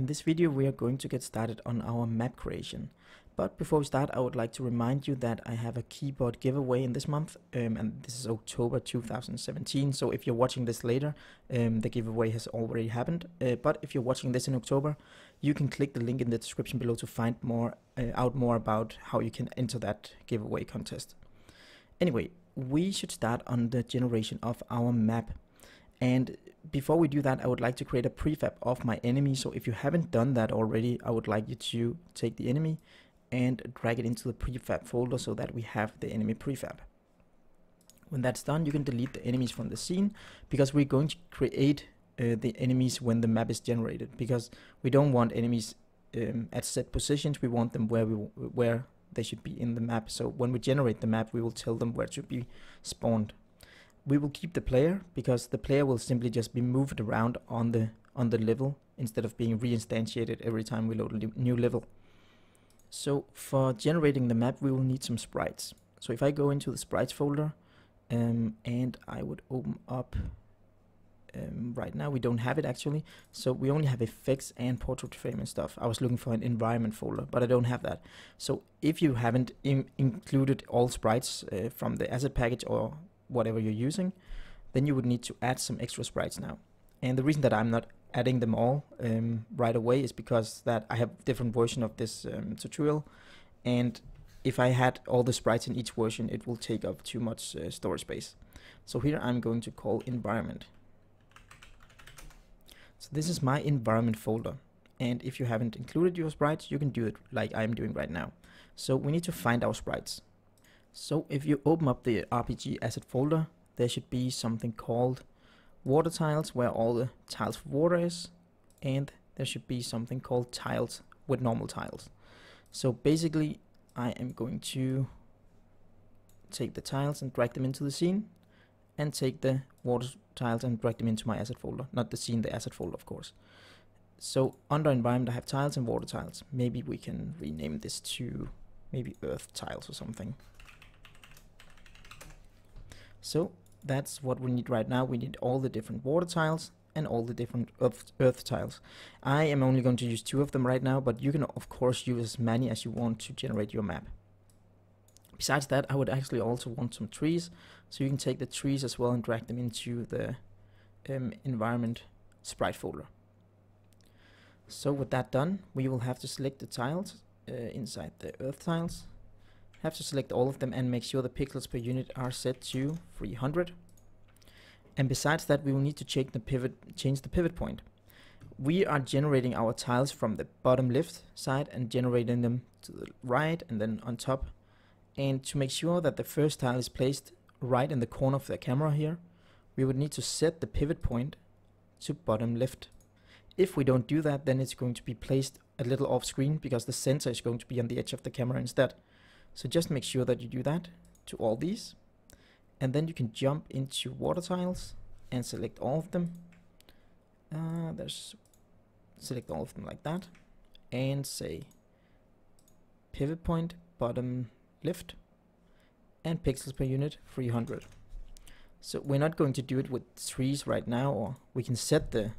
In this video we are going to get started on our map creation. But before we start, I would like to remind you that I have a keyboard giveaway in this month, and this is October 2017, so if you're watching this later, the giveaway has already happened. But if you're watching this in October, you can click the link in the description below to find out more about how you can enter that giveaway contest. Anyway, we should start on the generation of our map. And before we do that, I would like to create a prefab of my enemy. So if you haven't done that already, I would like you to take the enemy and drag it into the prefab folder so that we have the enemy prefab. When that's done, you can delete the enemies from the scene, because we're going to create the enemies when the map is generated, because we don't want enemies at set positions. We want them where they should be in the map. So when we generate the map, we will tell them where to be spawned. We will keep the player, because the player will simply just be moved around on the level instead of being reinstantiated every time we load a new level. So for generating the map, we will need some sprites. So if I go into the sprites folder, and I would open up, right now we don't have it actually, so we only have effects and portrait frame and stuff. I was looking for an environment folder, but I don't have that. So if you haven't included all sprites from the asset package or whatever you're using, then you would need to add some extra sprites now. And the reason that I'm not adding them all right away is because that I have different version of this tutorial, and if I had all the sprites in each version, it will take up too much storage space. So here I'm going to call environment. So this is my environment folder, and if you haven't included your sprites, you can do it like I'm doing right now. So we need to find our sprites. So if you open up the RPG asset folder, there should be something called water tiles, where all the tiles for water is, and there should be something called tiles with normal tiles. So basically I am going to take the tiles and drag them into the scene, and take the water tiles and drag them into my asset folder. Not the scene, the asset folder, of course. So under environment I have tiles and water tiles. Maybe we can rename this to maybe earth tiles or something. So that's what we need right now. We need all the different water tiles and all the different earth tiles. I am only going to use 2 of them right now, but you can of course use as many as you want to generate your map. Besides that, I would actually also want some trees, so you can take the trees as well and drag them into the environment sprite folder. So with that done, we will have to select the tiles inside the earth tiles. Have to select all of them and make sure the pixels per unit are set to 300. And besides that, we will need to change the pivot point. We are generating our tiles from the bottom left side and generating them to the right and then on top. And to make sure that the first tile is placed right in the corner of the camera here, we would need to set the pivot point to bottom left. If we don't do that, then it's going to be placed a little off screen, because the center is going to be on the edge of the camera instead. So just make sure that you do that to all these, and then you can jump into water tiles and select all of them. Select all of them like that, and say pivot point bottom left and pixels per unit 300. So we're not going to do it with trees right now, or we can set the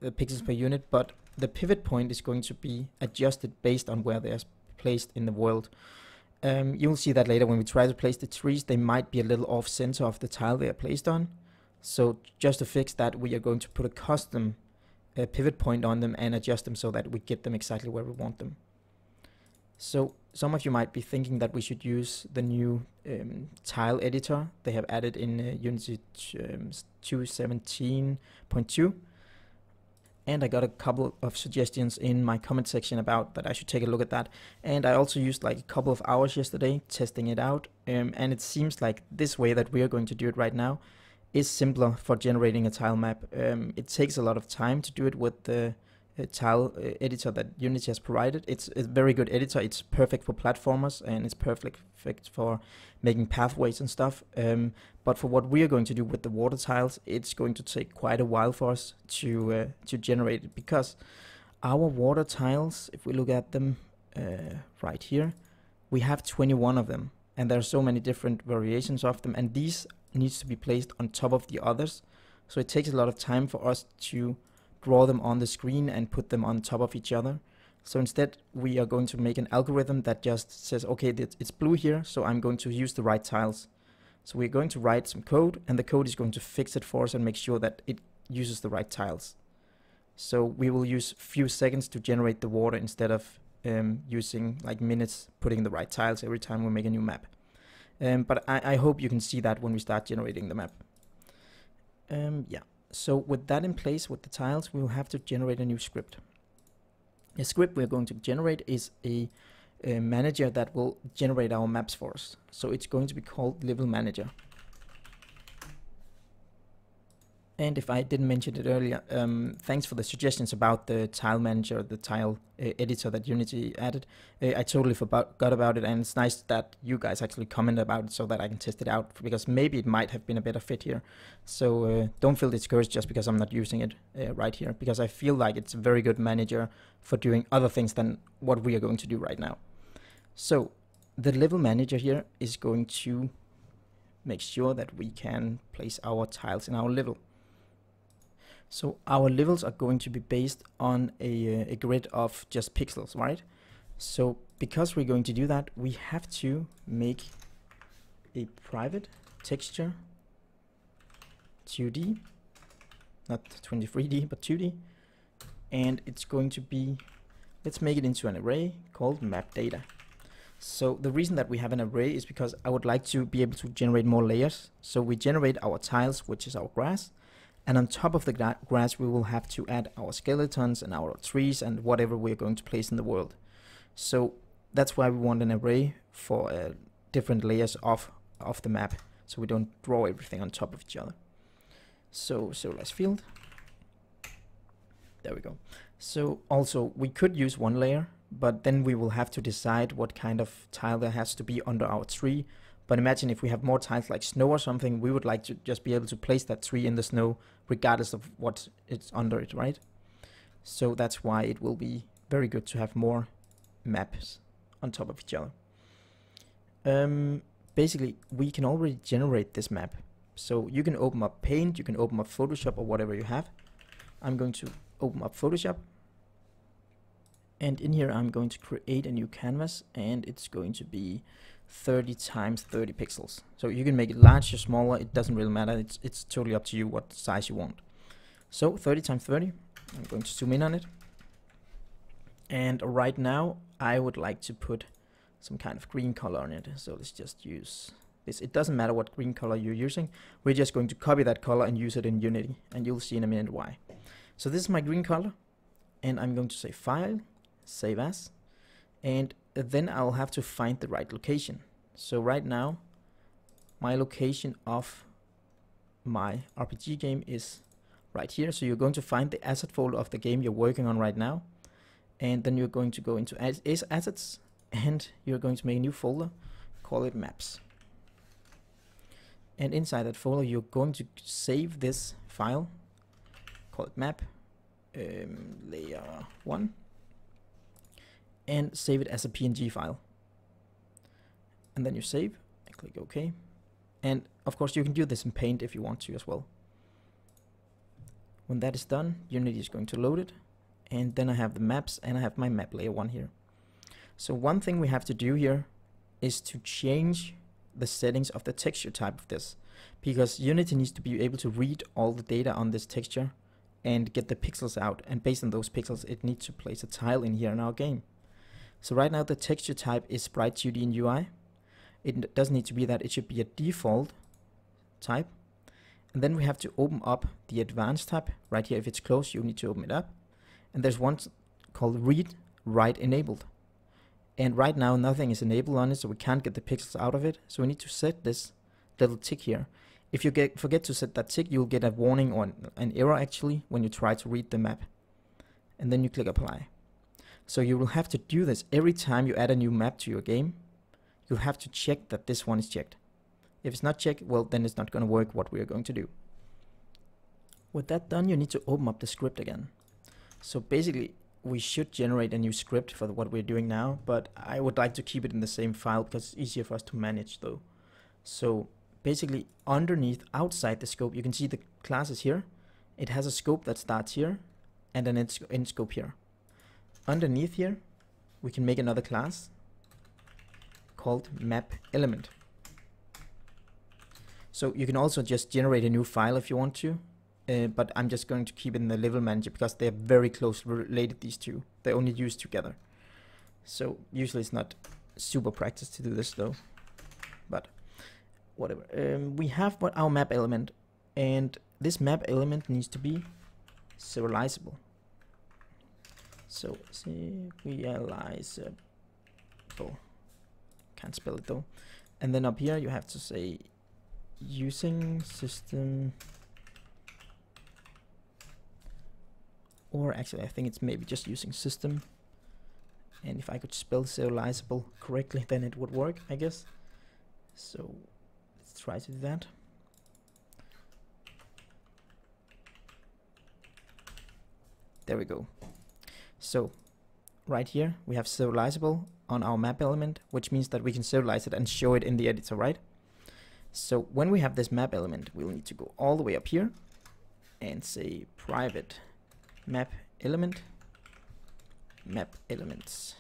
pixels per unit, but the pivot point is going to be adjusted based on where they're placed in the world. You'll see that later when we try to place the trees, they might be a little off center of the tile they are placed on. So just to fix that, we are going to put a custom pivot point on them and adjust them so that we get them exactly where we want them. So some of you might be thinking that we should use the new tile editor they have added in Unity 2.17.2. And I got a couple of suggestions in my comment section about that I should take a look at that. And I also used like a couple of hours yesterday testing it out. And it seems like this way that we are going to do it right now is simpler for generating a tile map. It takes a lot of time to do it with the tile editor that Unity has provided. It's a very good editor. It's perfect for platformers, and it's perfect for making pathways and stuff. But for what we are going to do with the water tiles, it's going to take quite a while for us to generate it, because our water tiles, if we look at them right here, we have 21 of them, and there are so many different variations of them, and these needs to be placed on top of the others. So it takes a lot of time for us to draw them on the screen and put them on top of each other. So instead, we are going to make an algorithm that just says, okay, it's blue here, so I'm going to use the right tiles. So we're going to write some code, and the code is going to fix it for us and make sure that it uses the right tiles. So we will use few seconds to generate the water instead of using like minutes putting the right tiles every time we make a new map. But I hope you can see that when we start generating the map. Yeah. So with that in place, with the tiles, we will have to generate a new script. The script we're going to generate is a manager that will generate our maps for us. So it's going to be called level manager. And if I didn't mention it earlier, thanks for the suggestions about the tile manager, the tile editor that Unity added. I totally forgot about it, and it's nice that you guys actually comment about it so that I can test it out, because maybe it might have been a better fit here. So don't feel discouraged just because I'm not using it right here, because I feel like it's a very good manager for doing other things than what we are going to do right now. So the level manager here is going to make sure that we can place our tiles in our level. So our levels are going to be based on a grid of just pixels, right? So because we're going to do that, we have to make a private texture 2D, not 23D, but 2D. And it's going to be, let's make it into an array called map data. So the reason that we have an array is because I would like to be able to generate more layers. So we generate our tiles, which is our grass. And on top of the grass, we will have to add our skeletons and our trees and whatever we're going to place in the world. So that's why we want an array for different layers of the map, so we don't draw everything on top of each other. So let's field. There we go. So also we could use one layer, but then we will have to decide what kind of tile there has to be under our tree. But imagine if we have more tiles like snow or something, we would like to just be able to place that tree in the snow regardless of what it's under it, right? So that's why it will be very good to have more maps on top of each other. Basically, we can already generate this map. So you can open up Paint, you can open up Photoshop or whatever you have. I'm going to open up Photoshop. And in here, I'm going to create a new canvas, and it's going to be 30 times 30 pixels. So you can make it larger, smaller, it doesn't really matter. It's totally up to you what size you want. So 30 times 30, I'm going to zoom in on it. And right now I would like to put some kind of green color on it. So let's just use this. It doesn't matter what green color you're using. We're just going to copy that color and use it in Unity, and you'll see in a minute why. So this is my green color, and I'm going to say File, Save As, and then I'll have to find the right location. So right now my location of my RPG game is right here. So you're going to find the asset folder of the game you're working on right now, and then you're going to go into assets, and you're going to make a new folder, call it maps, and inside that folder you're going to save this file, call it map layer 1, and save it as a PNG file. And then you save and click OK. And of course you can do this in Paint if you want to as well. When that is done, Unity is going to load it, and then I have the maps, and I have my map layer 1 here. So one thing we have to do here is to change the settings of the texture type of this, because Unity needs to be able to read all the data on this texture and get the pixels out, and based on those pixels it needs to place a tile in here in our game. So right now the texture type is Sprite 2D in UI. It doesn't need to be that, it should be a default type. And then we have to open up the advanced tab right here. If it's closed, you need to open it up. And there's one called Read Write Enabled. And right now nothing is enabled on it, so we can't get the pixels out of it. So we need to set this little tick here. If you forget to set that tick, you'll get a warning or an error actually when you try to read the map. And then you click Apply. So you will have to do this every time you add a new map to your game. You'll have to check that this one is checked. If it's not checked, well, then it's not going to work what we are going to do. With that done, you need to open up the script again. So basically, we should generate a new script for what we're doing now, but I would like to keep it in the same file because it's easier for us to manage though. So basically, underneath, outside the scope, you can see the classes here. It has a scope that starts here, and an end scope here. Underneath here, we can make another class called map element. So you can also just generate a new file if you want to, but I'm just going to keep it in the level manager because they're very closely related, these two. They're only used together. So usually it's not super practice to do this though, but whatever. We have our map element, and this map element needs to be serializable. So serializable, can't spell it though. And then up here you have to say using system, or actually I think it's maybe just using system, and if I could spell serializable correctly then it would work, I guess. So let's try to do that. There we go. So right here we have serializable on our map element, which means that we can serialize it and show it in the editor, right? So when we have this map element, we'll need to go all the way up here and say private map element, map elements.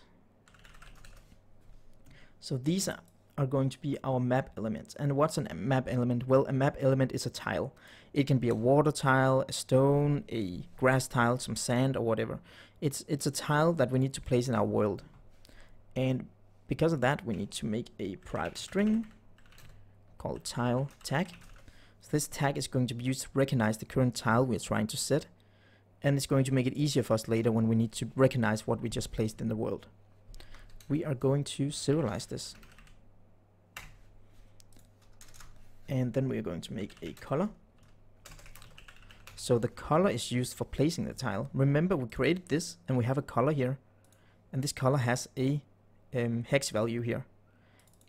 So these are going to be our map elements. And what's a map element? Well, a map element is a tile. It can be a water tile, a stone, a grass tile, some sand, or whatever. It's a tile that we need to place in our world. And because of that, we need to make a private string called tile tag. So this tag is going to be used to recognize the current tile we're trying to set, and it's going to make it easier for us later when we need to recognize what we just placed in the world. We are going to serialize this, and then we are going to make a color. So the color is used for placing the tile. Remember, we created this and we have a color here, and this color has a hex value here.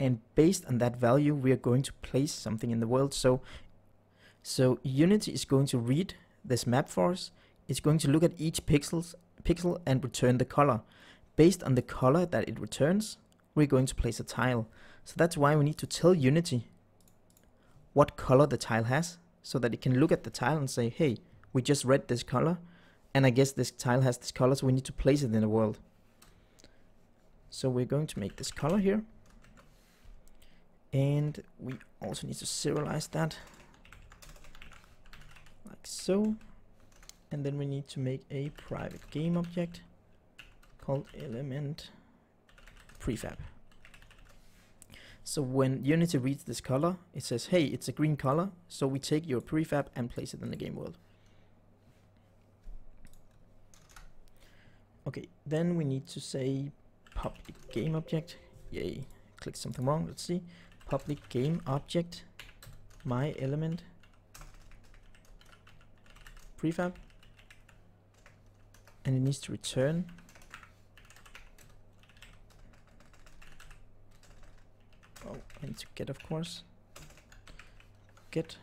And based on that value, we are going to place something in the world. So Unity is going to read this map for us. It's going to look at each pixel and return the color. Based on the color that it returns, we're going to place a tile. So that's why we need to tell Unity what color the tile has, so that it can look at the tile and say, hey, we just read this color, and I guess this tile has this color, so we need to place it in the world. So we're going to make this color here. And we also need to serialize that like so, and then we need to make a private game object called element prefab. So when Unity reads this color, it says, hey, it's a green color, so we take your prefab and place it in the game world. Okay, then we need to say public game object. Yay, click something wrong, let's see. Public game object my element prefab, and it needs to return I need to get, of course, get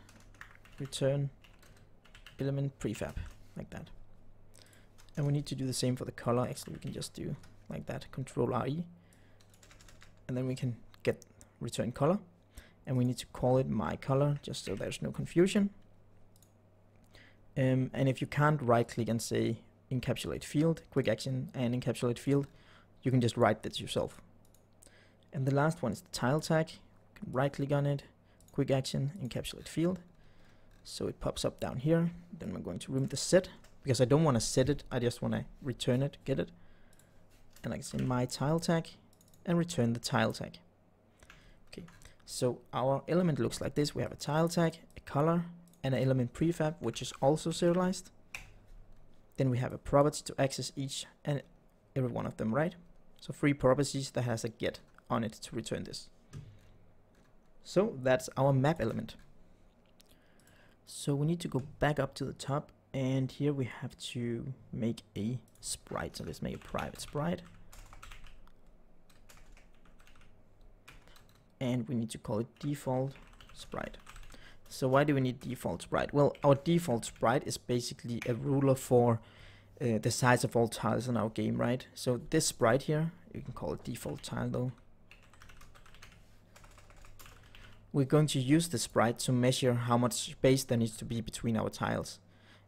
return element prefab, like that. And we need to do the same for the color. Actually, we can just do like that, Control RE, and then we can get return color, and we need to call it my color just so there's no confusion. And if you can't right click and say encapsulate field, quick action and encapsulate field, you can just write that yourself. And the last one is the tile tag. You can right click on it, quick action, encapsulate field, so it pops up down here. Then we're going to remove the set because I don't want to set it, I just want to return it, get it, and I can say my tile tag and return the tile tag. Okay, so our element looks like this. We have a tile tag, a color, and an element prefab, which is also serialized. Then we have a property to access each and every one of them, right? So 3 properties that has a get on it to return this. So that's our map element. So we need to go back up to the top, and here we have to make a sprite. So let's make a private sprite. And we need to call it default sprite. So why do we need default sprite? Well, our default sprite is basically a ruler for the size of all tiles in our game, right? So this sprite here, you can call it default tile though. We're going to use the sprite to measure how much space there needs to be between our tiles.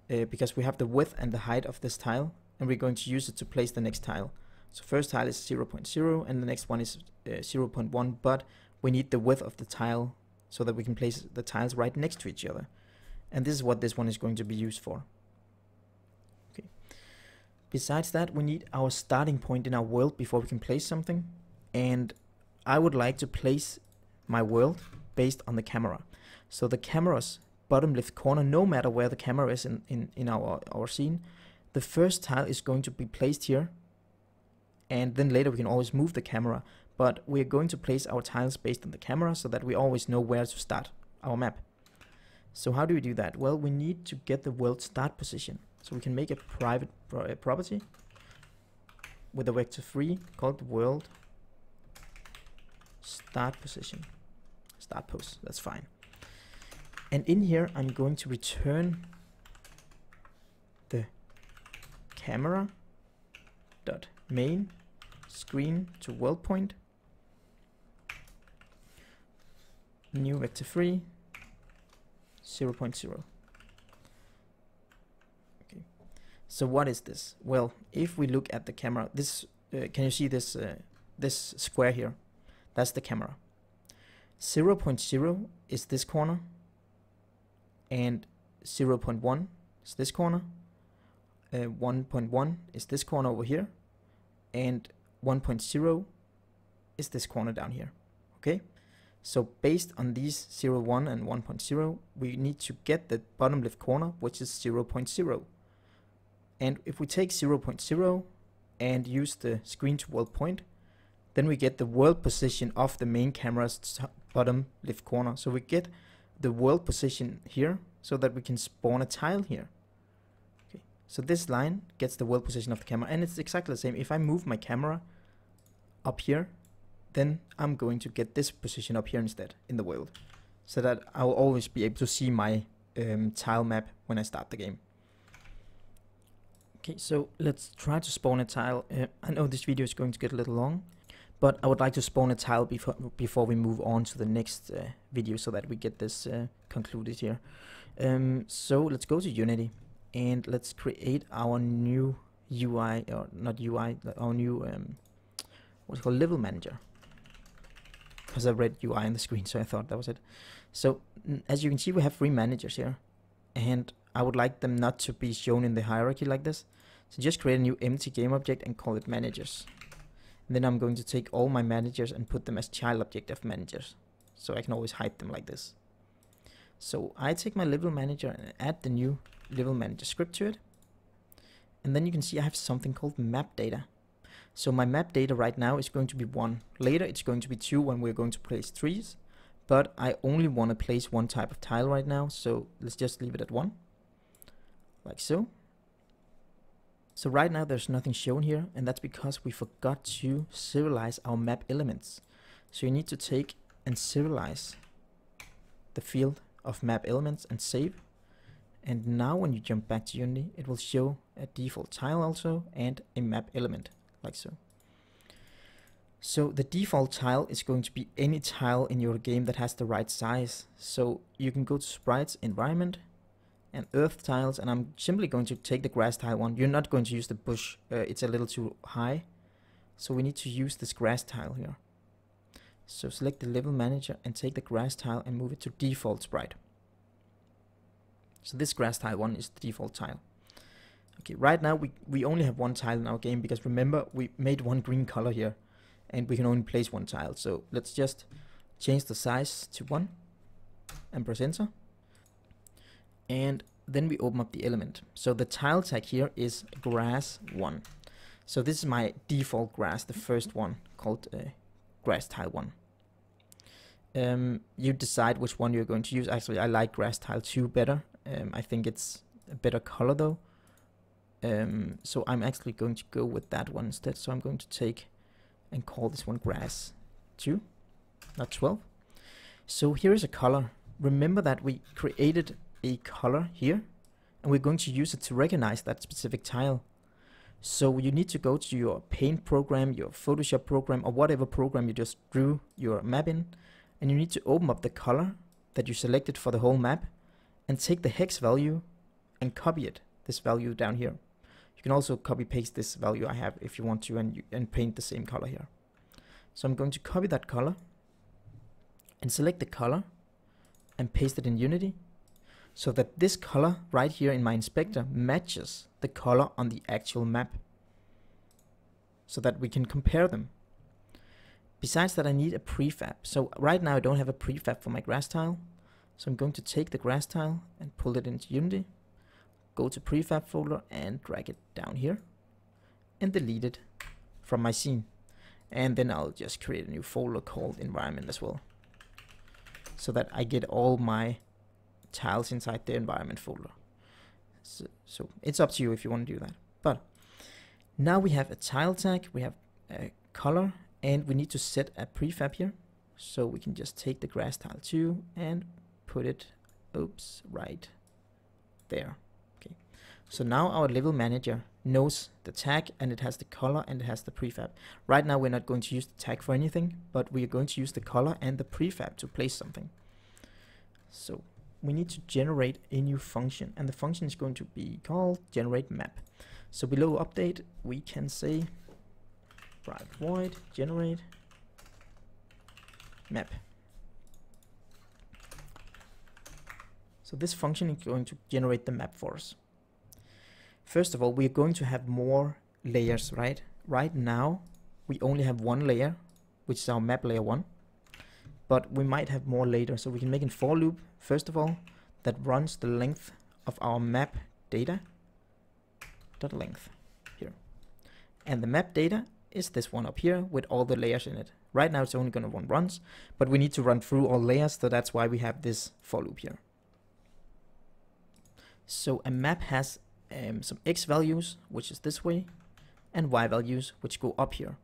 because we have the width and the height of this tile, and we're going to use it to place the next tile. So first tile is 0.0 and the next one is 0.1, but we need the width of the tile so that we can place the tiles right next to each other. And this is what this one is going to be used for. Okay. Besides that, we need our starting point in our world before we can place something. And I would like to place my world based on the camera. So the camera's bottom left corner, no matter where the camera is in our scene, the first tile is going to be placed here. And then later we can always move the camera. But we're going to place our tiles based on the camera so that we always know where to start our map. So how do we do that? Well, we need to get the world start position. So we can make a private property with a vector 3 called world start position. Start pose, that's fine. And in here I'm going to return the camera dot main screen to world point, new vector 3 0.0. Okay, so what is this? Well, if we look at the camera, this can you see this this square here? That's the camera. 0.0 is this corner, and 0.1 is this corner, 1.1 is this corner over here, and 1.0 is this corner down here. Okay, so based on these 0.1 and 1.0, we need to get the bottom left corner, which is 0.0. And if we take 0.0 and use the screen to world point, then we get the world position of the main camera's bottom left corner. So we get the world position here so that we can spawn a tile here. Okay, so this line gets the world position of the camera, and it's exactly the same. If I move my camera up here, then I'm going to get this position up here instead in the world, so that I will always be able to see my tile map when I start the game. Okay, so let's try to spawn a tile. I know this video is going to get a little long, but I would like to spawn a tile before we move on to the next video, so that we get this concluded here. So let's go to Unity and let's create our new UI, or not UI, our new what's called level manager. Because I read UI on the screen, so I thought that was it. So as you can see, we have 3 managers here, and I would like them not to be shown in the hierarchy like this. So just create a new empty game object and call it managers. And then I'm going to take all my managers and put them as child object of managers, so I can always hide them like this. So I take my level manager and add the new level manager script to it. And then you can see I have something called map data. So my map data right now is going to be 1. Later it's going to be 2 when we're going to place trees. But I only want to place one type of tile right now, so let's just leave it at 1. Like so. So right now there's nothing shown here, and that's because we forgot to serialize our map elements. So you need to take and serialize the field of map elements and save. And now when you jump back to Unity, it will show a default tile also and a map element, like so. So the default tile is going to be any tile in your game that has the right size. So you can go to Sprites, Environment, and Earth tiles, and I'm simply going to take the grass tile one. You're not going to use the bush, it's a little too high. So we need to use this grass tile here. So select the level manager and take the grass tile and move it to default sprite. So this grass tile one is the default tile. Okay, right now we only have 1 tile in our game, because remember we made 1 green color here and we can only place 1 tile. So let's just change the size to 1 and press enter. And then we open up the element. So the tile tag here is grass 1. So this is my default grass, the first one, called grass tile 1. You decide which one you're going to use. Actually, I like grass tile 2 better. I think it's a better color though. So I'm actually going to go with that one instead. So I'm going to take and call this one grass 2, not 12. So here is a color. Remember that we created a color here, and we're going to use it to recognize that specific tile. So you need to go to your paint program, your Photoshop program, or whatever program you just drew your map in, and you need to open up the color that you selected for the whole map and take the hex value and copy it, this value down here. You can also copy paste this value I have if you want to, and paint the same color here. So I'm going to copy that color and select the color and paste it in Unity, so that this color right here in my inspector matches the color on the actual map, so that we can compare them. Besides that, I need a prefab. So right now I don't have a prefab for my grass tile. So I'm going to take the grass tile and pull it into Unity, go to prefab folder and drag it down here and delete it from my scene. And then I'll just create a new folder called environment as well, so that I get all my tiles inside the environment folder. So it's up to you if you want to do that. But now we have a tile tag, we have a color, and we need to set a prefab here. So we can just take the grass tile 2 and put it, oops, right there. Okay. So now our level manager knows the tag, and it has the color and it has the prefab. Right now we're not going to use the tag for anything, but we are going to use the color and the prefab to place something. So we need to generate a new function, and the function is going to be called generate map. So below update we can say private void generate map. So this function is going to generate the map for us. First of all, we are going to have more layers, right? Right now we only have one layer, which is our map layer 1, but we might have more later. So we can make a for loop, first of all, that runs the length of our map data dot length here, and the map data is this one up here with all the layers in it. Right now it's only going to run runs, but we need to run through all layers, so that's why we have this for loop here. So a map has some x values, which is this way, and y values, which go up here.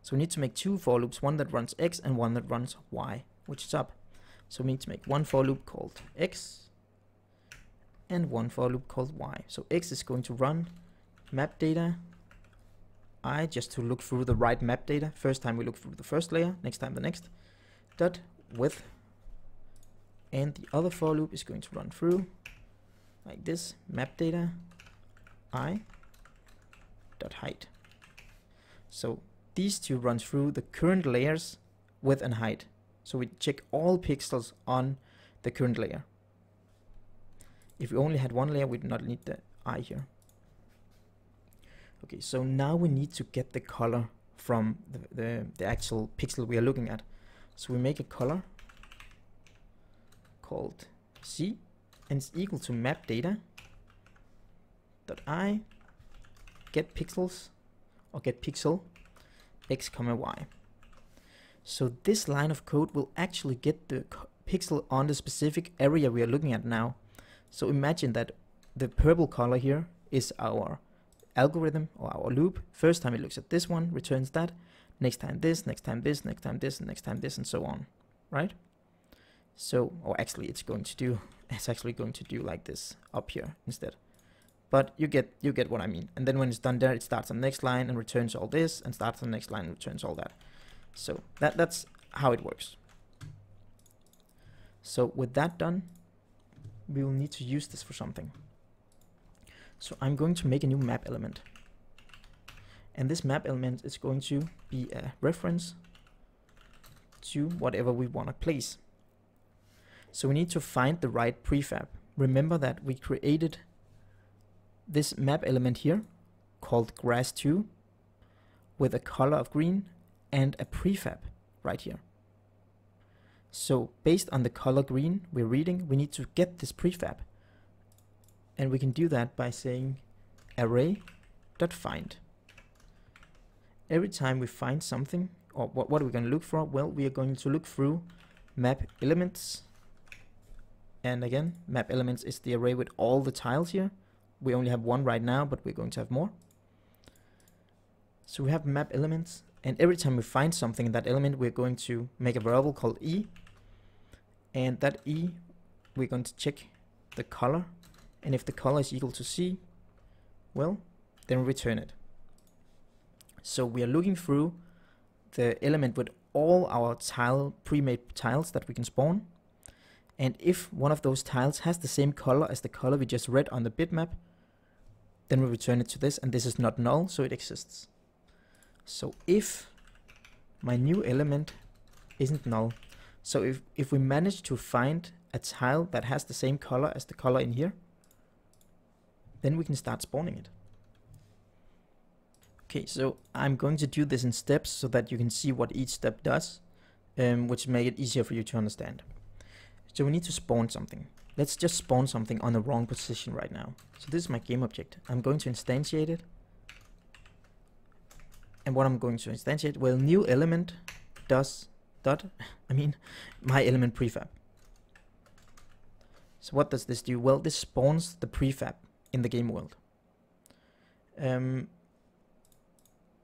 So we need to make two for loops, one that runs x and one that runs y, which is up. So we need to make one for loop called x and one for loop called y. So x is going to run map data I, just to look through the right map data. First time we look through the first layer, next time the next, dot width, and the other for loop is going to run through like this, map data I dot height. So these two run through the current layers width and height. So we check all pixels on the current layer. If we only had one layer, we do not need the I here. Okay, so now we need to get the color from the actual pixel we are looking at. So we make a color called C, and it's equal to map data dot I get pixels, or get pixel x comma y. So this line of code will actually get the pixel on the specific area we are looking at now. So imagine that the purple color here is our algorithm or our loop. First time it looks at this one, returns that, next time this, next time this, next time this, and next time this, and so on, right? So, or actually it's actually going to do like this up here instead. But you get what I mean. And then when it's done there, it starts on the next line and returns all this, and starts on the next line and returns all that. So that's how it works. So with that done, we will need to use this for something. So I'm going to make a new map element. And this map element is going to be a reference to whatever we want to place. So we need to find the right prefab. Remember that we created this map element here called grass2 with a color of green and a prefab right here. So based on the color green we're reading, we need to get this prefab. And we can do that by saying array.find. Every time we find something, or what are we going to look for? Well, we are going to look through map elements. And again, map elements is the array with all the tiles here. We only have one right now, but we're going to have more. So we have map elements, and every time we find something in that element, we're going to make a variable called e. And that e, we're going to check the color. And if the color is equal to C, well, then return it. So we are looking through the element with all our pre-made tiles that we can spawn. And if one of those tiles has the same color as the color we just read on the bitmap, then we return it to this, and this is not null, so it exists. So if my new element isn't null, so if we manage to find a tile that has the same color as the color in here, then we can start spawning it. Okay, so I'm going to do this in steps so that you can see what each step does, which make it easier for you to understand. So we need to spawn something. Let's just spawn something on the wrong position right now. So this is my game object. I'm going to instantiate it. And what I'm going to instantiate, well, new element does my element prefab. So what does this do? Well, this spawns the prefab in the game world.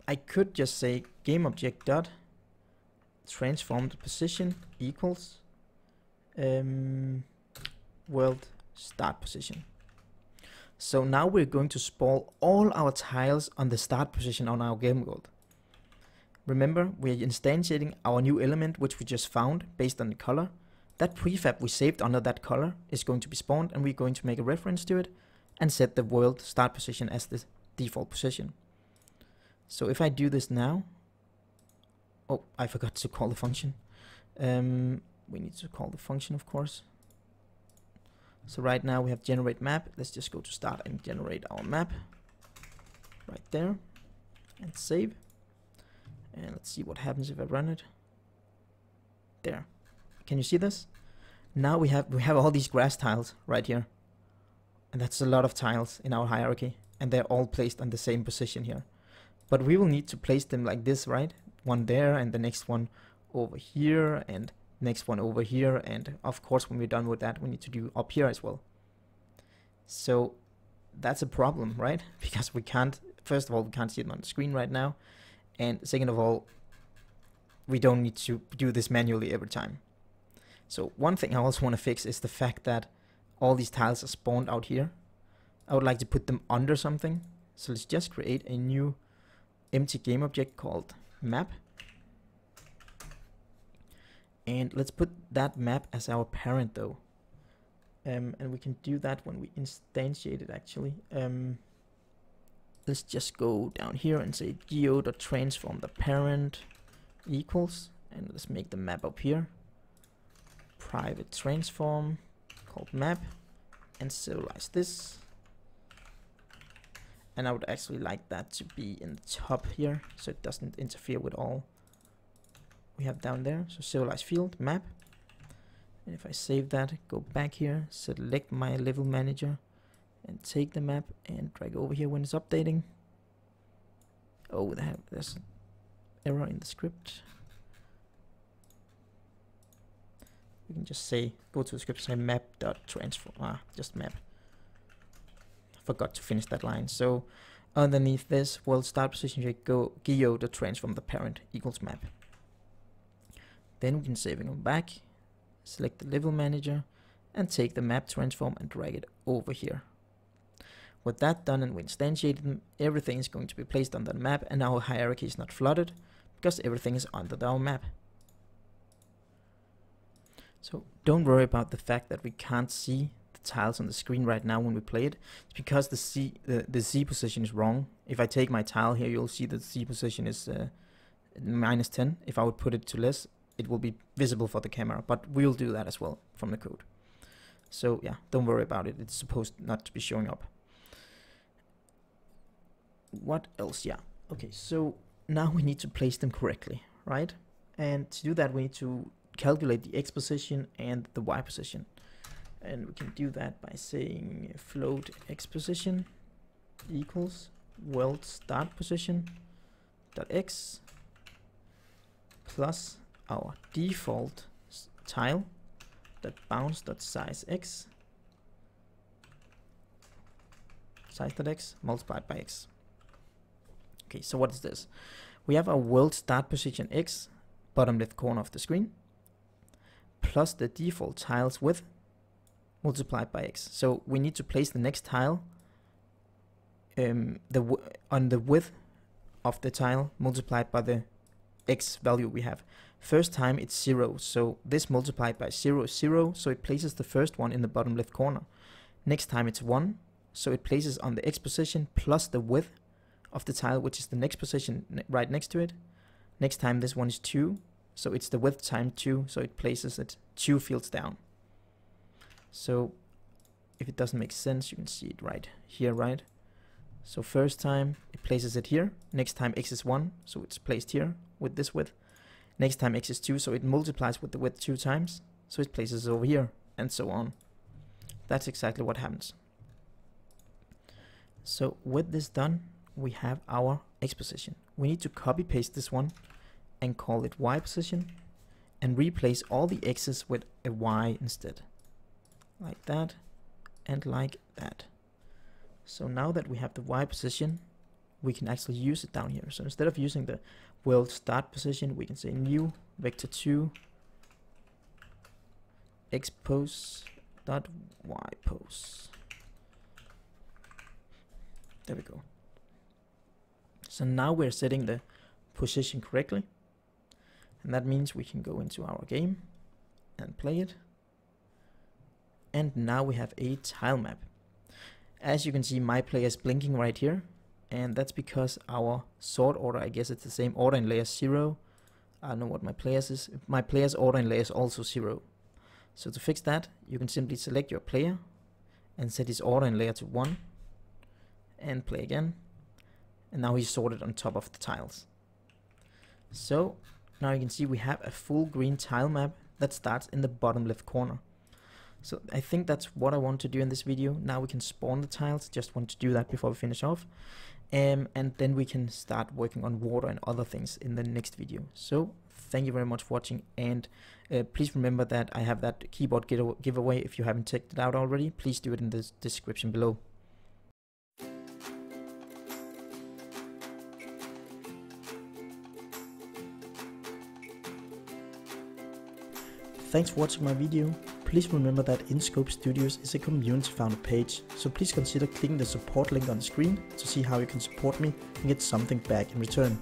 I could just say game object dot transform the position equals world start position. So now we're going to spawn all our tiles on the start position on our game world. Remember, we're instantiating our new element, which we just found based on the color. That prefab we saved under that color is going to be spawned, and we're going to make a reference to it and set the world start position as the default position. So if I do this now, oh, I forgot to call the function. We need to call the function, of course. So right now we have generate map. Let's just go to start and generate our map right there and save. And let's see what happens if I run it. There. Can you see this? Now we have all these grass tiles right here. And that's a lot of tiles in our hierarchy, and they're all placed on the same position here. But we will need to place them like this, right? One there and the next one over here and next one over here, and of course when we're done with that we need to do up here as well. So that's a problem, right? Because we can't, first of all, we can't see it on the screen right now, and second of all, we don't need to do this manually every time. So one thing I also want to fix is the fact that all these tiles are spawned out here. I would like to put them under something. So let's just create a new empty game object called map. And let's put that map as our parent though. And we can do that when we instantiate it actually. Let's just go down here and say geo.transform the parent equals, and let's make the map up here. Private transform called map, and serialize this. And I would actually like that to be in the top here, so it doesn't interfere with all we have down there. So serialize field map, and if I save that, go back here, select my level manager, and take the map and drag over here when it's updating. Oh, there's an error in the script. We can just say, go to the script, say map.transform, just map. Forgot to finish that line. So underneath this world start position, you go geo.transform the parent equals map. Then we can save and go back, select the level manager, and take the map transform and drag it over here. With that done and we instantiate them, everything is going to be placed on the map, and our hierarchy is not flooded because everything is under our map. So don't worry about the fact that we can't see the tiles on the screen right now when we play it. It's because the Z position is wrong. If I take my tile here, you'll see that the Z position is -10. If I would put it to less, it will be visible for the camera, but we'll do that as well from the code. So yeah, don't worry about it. It's supposed not to be showing up. What else? Yeah. Okay, so now we need to place them correctly, right? And to do that, we need to calculate the X position and the Y position. And we can do that by saying float X position equals world start position dot X plus our default tile dot bounce dot size X size.x multiplied by X. Okay, so what is this? We have our world start position X, bottom left corner of the screen, plus the default tiles width multiplied by X. So we need to place the next tile on the width of the tile multiplied by the x value we have. First time it's 0, so this multiplied by 0 is 0, so it places the first one in the bottom left corner. Next time it's 1, so it places on the x position plus the width of the tile, which is the next position right next to it. Next time this one is 2, so it's the width times 2, so it places it 2 fields down. So if it doesn't make sense, you can see it right here, right? So first time it places it here. Next time x is 1, so it's placed here with this width. Next time x is 2, so it multiplies with the width 2 times, so it places it over here, and so on. That's exactly what happens. So with this done, we have our x position. We need to copy paste this one and call it y position and replace all the x's with a y instead. Like that and like that. So now that we have the y position, we can actually use it down here. So instead of using the world start position, we can say new vector2 xpos dot ypos. There we go. So now we're setting the position correctly, and that means we can go into our game and play it. And now we have a tile map. As you can see, my player is blinking right here, and that's because our sort order, I guess it's the same order in layer 0. I don't know what my player's is. My player's order in layer is also 0. So to fix that, you can simply select your player and set his order in layer to 1 and play again. And now he's sorted on top of the tiles. So now you can see we have a full green tile map that starts in the bottom left corner. So I think that's what I want to do in this video. Now we can spawn the tiles. Just want to do that before we finish off. And then we can start working on water and other things in the next video. So thank you very much for watching, and please remember that I have that keyboard giveaway. If you haven't checked it out already, please do it in the description below. Thanks for watching my video. Please remember that InScope Studios is a community founded page, so please consider clicking the support link on the screen to see how you can support me and get something back in return.